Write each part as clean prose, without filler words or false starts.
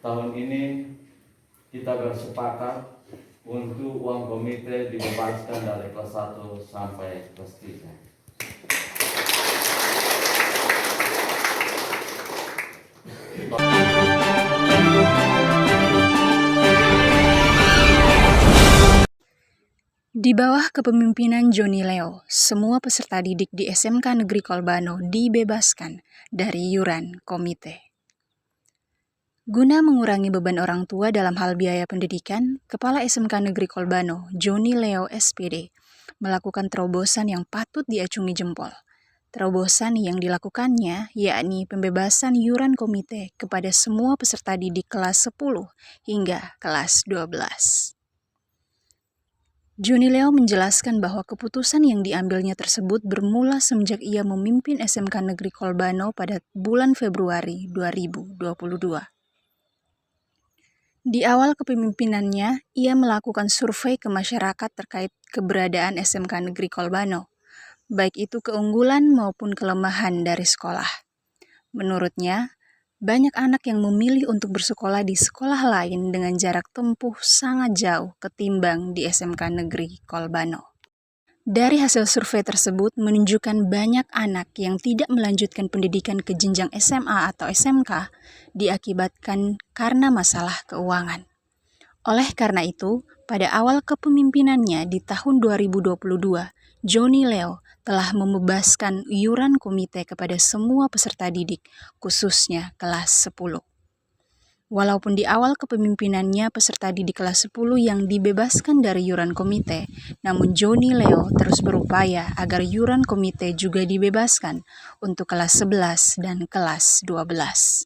tahun ini kita bersepakat untuk uang komite dibebaskan dari kelas 1 sampai kelas 3. Di bawah kepemimpinan Joni Leo, semua peserta didik di SMK Negeri Kolbano dibebaskan dari iuran komite. Guna mengurangi beban orang tua dalam hal biaya pendidikan, Kepala SMK Negeri Kolbano, Joni Leo SPD, melakukan terobosan yang patut diacungi jempol. Terobosan yang dilakukannya yakni pembebasan iuran komite kepada semua peserta didik kelas 10 hingga kelas 12. Joni Leo menjelaskan bahwa keputusan yang diambilnya tersebut bermula semenjak ia memimpin SMK Negeri Kolbano pada bulan Februari 2022. Di awal kepemimpinannya, ia melakukan survei ke masyarakat terkait keberadaan SMK Negeri Kolbano, baik itu keunggulan maupun kelemahan dari sekolah. Menurutnya, banyak anak yang memilih untuk bersekolah di sekolah lain dengan jarak tempuh sangat jauh ketimbang di SMK Negeri Kolbano. Dari hasil survei tersebut menunjukkan banyak anak yang tidak melanjutkan pendidikan ke jenjang SMA atau SMK diakibatkan karena masalah keuangan. Oleh karena itu, pada awal kepemimpinannya di tahun 2022, Joni Leo telah membebaskan iuran komite kepada semua peserta didik, khususnya kelas 10. Walaupun di awal kepemimpinannya peserta didik kelas 10 yang dibebaskan dari iuran komite, namun Joni Leo terus berupaya agar iuran komite juga dibebaskan untuk kelas 11 dan kelas 12.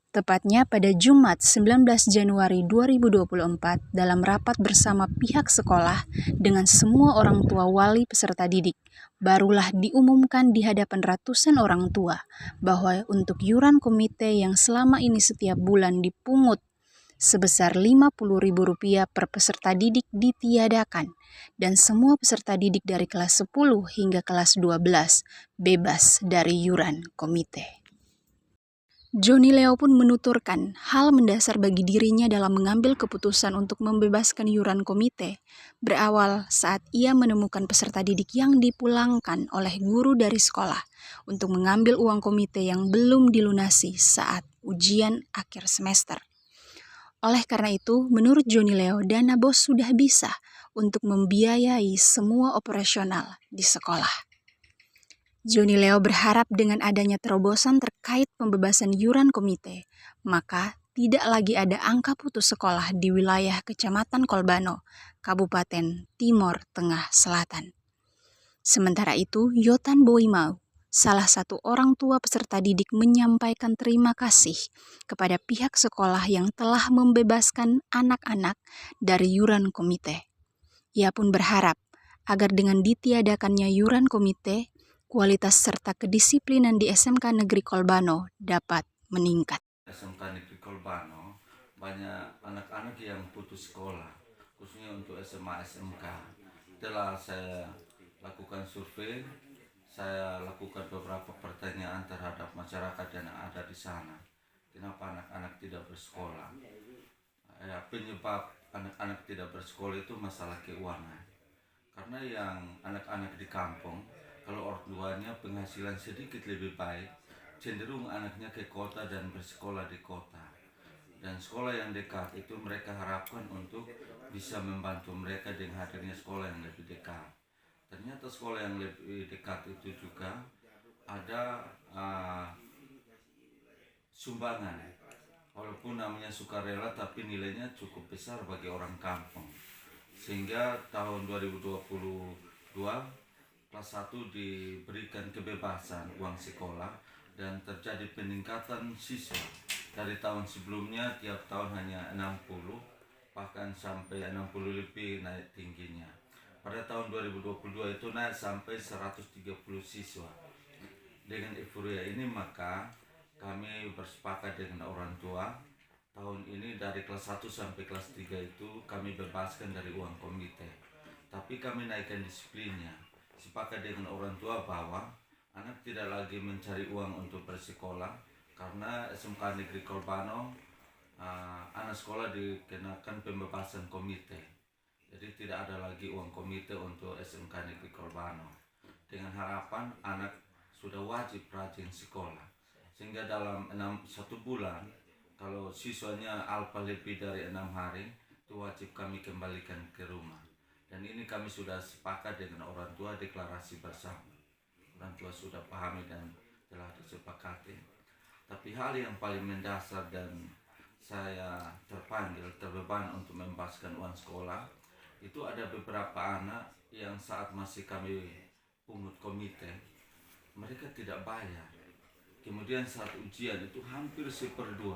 Tepatnya pada Jumat 19 Januari 2024 dalam rapat bersama pihak sekolah dengan semua orang tua wali peserta didik, barulah diumumkan di hadapan ratusan orang tua bahwa untuk iuran komite yang selama ini setiap bulan dipungut sebesar Rp50.000 per peserta didik ditiadakan dan semua peserta didik dari kelas 10 hingga kelas 12 bebas dari iuran komite. Joni Leo pun menuturkan hal mendasar bagi dirinya dalam mengambil keputusan untuk membebaskan iuran komite berawal saat ia menemukan peserta didik yang dipulangkan oleh guru dari sekolah untuk mengambil uang komite yang belum dilunasi saat ujian akhir semester. Oleh karena itu, menurut Joni Leo, dana BOS sudah bisa untuk membiayai semua operasional di sekolah. Joni Leo berharap dengan adanya terobosan terkait pembebasan iuran komite, maka tidak lagi ada angka putus sekolah di wilayah Kecamatan Kolbano, Kabupaten Timor Tengah Selatan. Sementara itu, Yotan Boimau, salah satu orang tua peserta didik, menyampaikan terima kasih kepada pihak sekolah yang telah membebaskan anak-anak dari iuran komite. Ia pun berharap agar dengan ditiadakannya iuran komite, kualitas serta kedisiplinan di SMK Negeri Kolbano dapat meningkat. SMK Negeri Kolbano banyak anak-anak yang putus sekolah, khususnya untuk SMA SMK. Setelah saya lakukan survei, saya lakukan beberapa pertanyaan terhadap masyarakat yang ada di sana. Kenapa anak-anak tidak bersekolah? Penyebab anak-anak tidak bersekolah itu masalah keuangan. Karena yang anak-anak di kampung, kalau orang tuanya penghasilan sedikit lebih baik, cenderung anaknya ke kota dan bersekolah di kota. Dan sekolah yang dekat itu mereka harapkan untuk bisa membantu mereka dengan hadirnya sekolah yang lebih dekat. Ternyata sekolah yang lebih dekat itu juga ada sumbangan. Walaupun namanya sukarela, tapi nilainya cukup besar bagi orang kampung. Sehingga tahun 2022 kelas 1 diberikan kebebasan uang sekolah dan terjadi peningkatan siswa. Dari tahun sebelumnya tiap tahun hanya 60, bahkan sampai 60 lebih naik tingginya. Pada tahun 2022 itu naik sampai 130 siswa. Dengan euforia ini maka kami bersepakat dengan orang tua, tahun ini dari kelas 1 sampai kelas 3 itu kami bebaskan dari uang komite. Tapi kami naikkan disiplinnya. Sepakat dengan orang tua bahwa anak tidak lagi mencari uang untuk bersekolah karena SMK Negeri Kolbano sekolah dikenakan pembebasan komite. Jadi tidak ada lagi uang komite untuk SMK Negeri Kolbano. Dengan harapan anak sudah wajib rajin sekolah. Sehingga dalam 1 bulan, kalau siswanya alfa lebih dari 6 hari, itu wajib kami kembalikan ke rumah. Dan ini kami sudah sepakat dengan orang tua, deklarasi bersama. Orang tua sudah pahami dan telah disepakati. Tapi hal yang paling mendasar dan saya terbeban untuk membebaskan uang sekolah, itu ada beberapa anak yang saat masih kami pungut komite, mereka tidak bayar. Kemudian saat ujian itu hampir 1/2,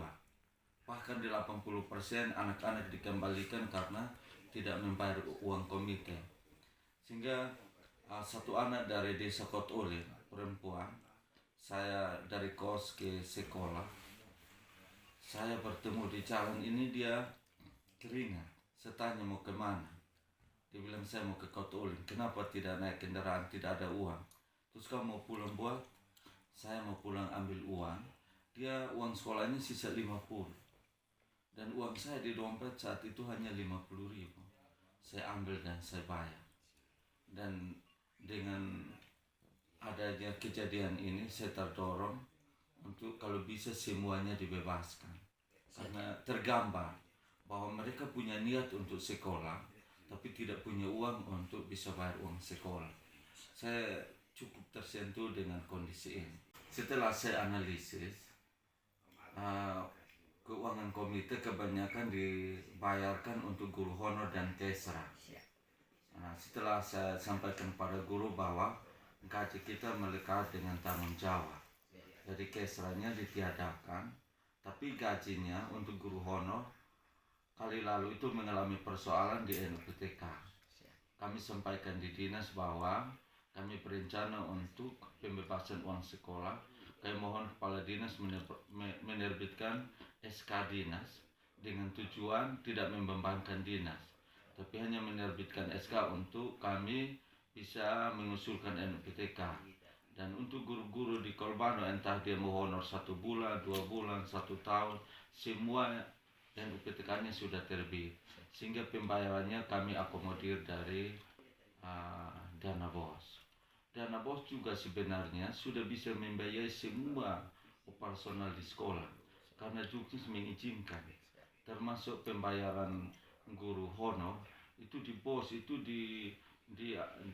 bahkan di 80% anak-anak dikembalikan karena tidak membayar uang komite. Sehingga satu anak dari desa Kotole, perempuan, saya dari kos ke sekolah, saya bertemu di jalan ini, dia keringat. Saya tanya mau kemana, dia bilang saya mau ke Kotole. Kenapa tidak naik kendaraan, tidak ada uang? Terus kamu mau pulang buat? Saya mau pulang ambil uang. Dia uang sekolahnya sisa 50. Dan uang saya di dompet saat itu hanya 50.000. Saya ambil dan saya bayar. Dan dengan adanya kejadian ini saya terdorong untuk kalau bisa semuanya dibebaskan. Karena tergambar bahwa mereka punya niat untuk sekolah, tapi tidak punya uang untuk bisa bayar uang sekolah. Saya cukup tersentuh dengan kondisi ini. Setelah saya analisis, keuangan komite kebanyakan dibayarkan untuk guru honor dan kesra. Setelah saya sampaikan pada guru bahwa gaji kita melekat dengan tanggung jawab, jadi kesranya ditiadakan, tapi gajinya untuk guru honor kali lalu itu mengalami persoalan di NUPTK. Kami sampaikan di dinas bahwa kami berencana untuk pembebasan uang sekolah. Kami mohon kepala dinas menerbitkan SK dinas dengan tujuan tidak membebankan dinas, tapi hanya menerbitkan SK untuk kami bisa mengusulkan NUPTK. Dan untuk guru-guru di Kolbano, entah dia mau honor 1 bulan, 2 bulan, 1 tahun, semua NUPTK-nya sudah terbit. Sehingga pembayarannya kami akomodir dari dana BOS. Dana BOS juga sebenarnya sudah bisa membiayai semua operasional di sekolah, karena Juknis mengizinkan, termasuk pembayaran guru honor itu di BOS itu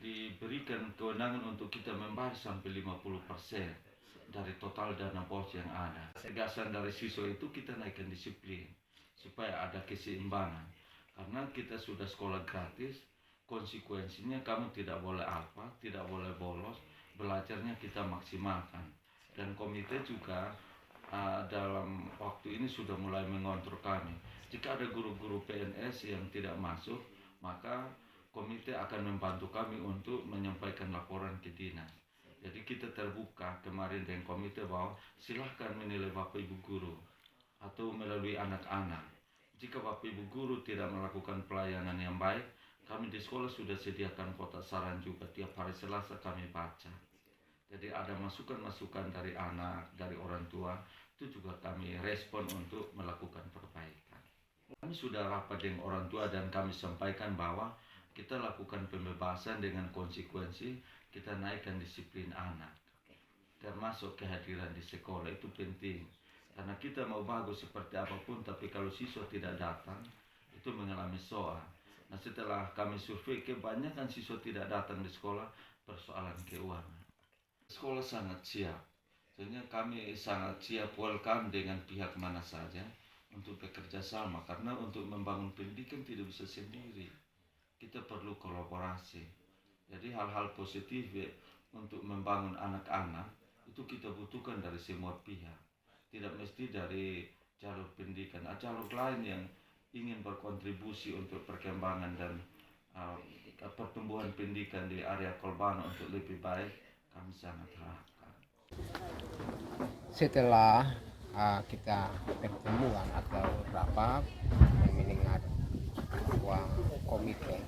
diberikan kewenangan untuk kita membayar sampai 50% dari total dana BOS yang ada. Tegasan dari siswa itu kita naikkan disiplin supaya ada keseimbangan, karena kita sudah sekolah gratis. Konsekuensinya kamu tidak boleh alfa, tidak boleh bolos, belajarnya kita maksimalkan. Dan komite juga dalam waktu ini sudah mulai mengontrol kami. Jika ada guru-guru PNS yang tidak masuk, maka komite akan membantu kami untuk menyampaikan laporan ke dinas. Jadi kita terbuka kemarin dengan komite bahwa silahkan menilai Bapak Ibu guru atau melalui anak-anak. Jika Bapak Ibu guru tidak melakukan pelayanan yang baik, kami di sekolah sudah sediakan kotak saran juga, tiap hari Selasa kami baca. Jadi ada masukan-masukan dari anak, dari orang tua, itu juga kami respon untuk melakukan perbaikan. Kami sudah rapat dengan orang tua dan kami sampaikan bahwa kita lakukan pembebasan dengan konsekuensi kita naikkan disiplin anak. Termasuk kehadiran di sekolah itu penting. Karena kita mau bagus seperti apapun, tapi kalau siswa tidak datang, itu mengalami soal. Nah, setelah kami survei, kebanyakan siswa tidak datang di sekolah persoalan keuangan. Sekolah sangat siap, sehingga kami sangat siap welcome dengan pihak mana saja untuk bekerja sama. Karena untuk membangun pendidikan tidak bisa sendiri, kita perlu kolaborasi. Jadi hal-hal positif untuk membangun anak-anak itu kita butuhkan dari semua pihak. Tidak mesti dari jalur pendidikan, jalur lain yang ingin berkontribusi untuk perkembangan dan pertumbuhan pendidikan di area Kolbano untuk lebih baik, kami sangat harapkan. Setelah kita pertemuan atau rapat mengingat uang komite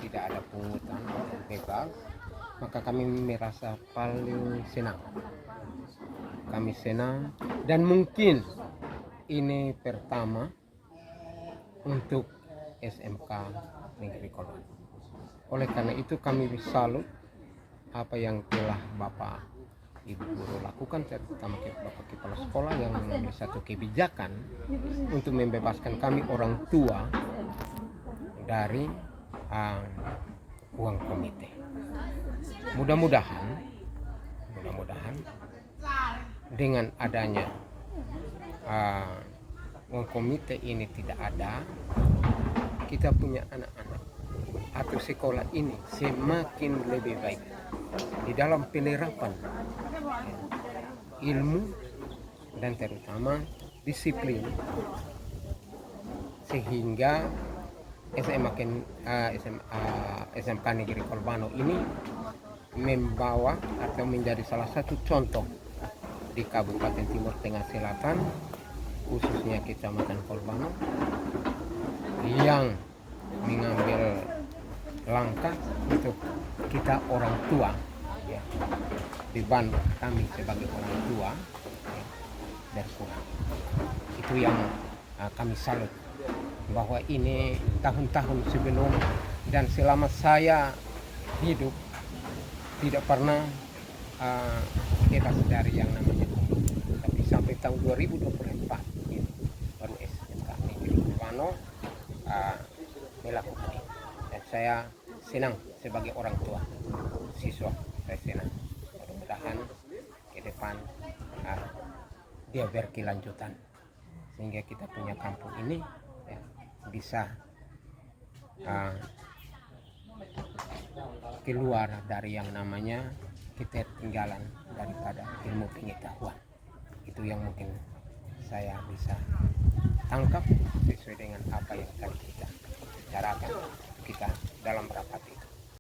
tidak ada pungutan dan bebas, maka kami merasa paling senang. Kami senang dan mungkin ini pertama untuk SMK Negeri Kolbano. Oleh karena itu kami salut apa yang telah Bapak Ibu guru lakukan, terutama Bapak Kepala Sekolah yang mengambil satu kebijakan untuk membebaskan kami orang tua dari uang komite. Mudah-mudahan dengan adanya uang komite ini tidak ada, kita punya anak-anak atau sekolah ini semakin lebih baik di dalam penerapan ilmu dan terutama disiplin, sehingga SMK Negeri Kolbano ini membawa atau menjadi salah satu contoh di Kabupaten Timur Tengah Selatan, khususnya Kecamatan Kolbano, yang mengambil langkah untuk kita orang tua, ya, dibantu kami sebagai orang tua, ya, berkurang. Itu yang kami salut, bahwa ini tahun-tahun sebelum dan selama saya hidup tidak pernah bebas dari yang namanya komite. Tapi sampai tahun 2024 ini baru SMK Negeri Kolbano melakukan ini. Dan saya senang sebagai orang tua siswa, saya senang. Mudah-mudahan ke depan dia berkelanjutan, sehingga kita punya kampung ini ya, bisa keluar dari yang namanya ketertinggalan daripada ilmu pengetahuan. Itu yang mungkin saya bisa tangkap sesuai dengan apa yang tadi kita bicarakan kita dalam rapat itu.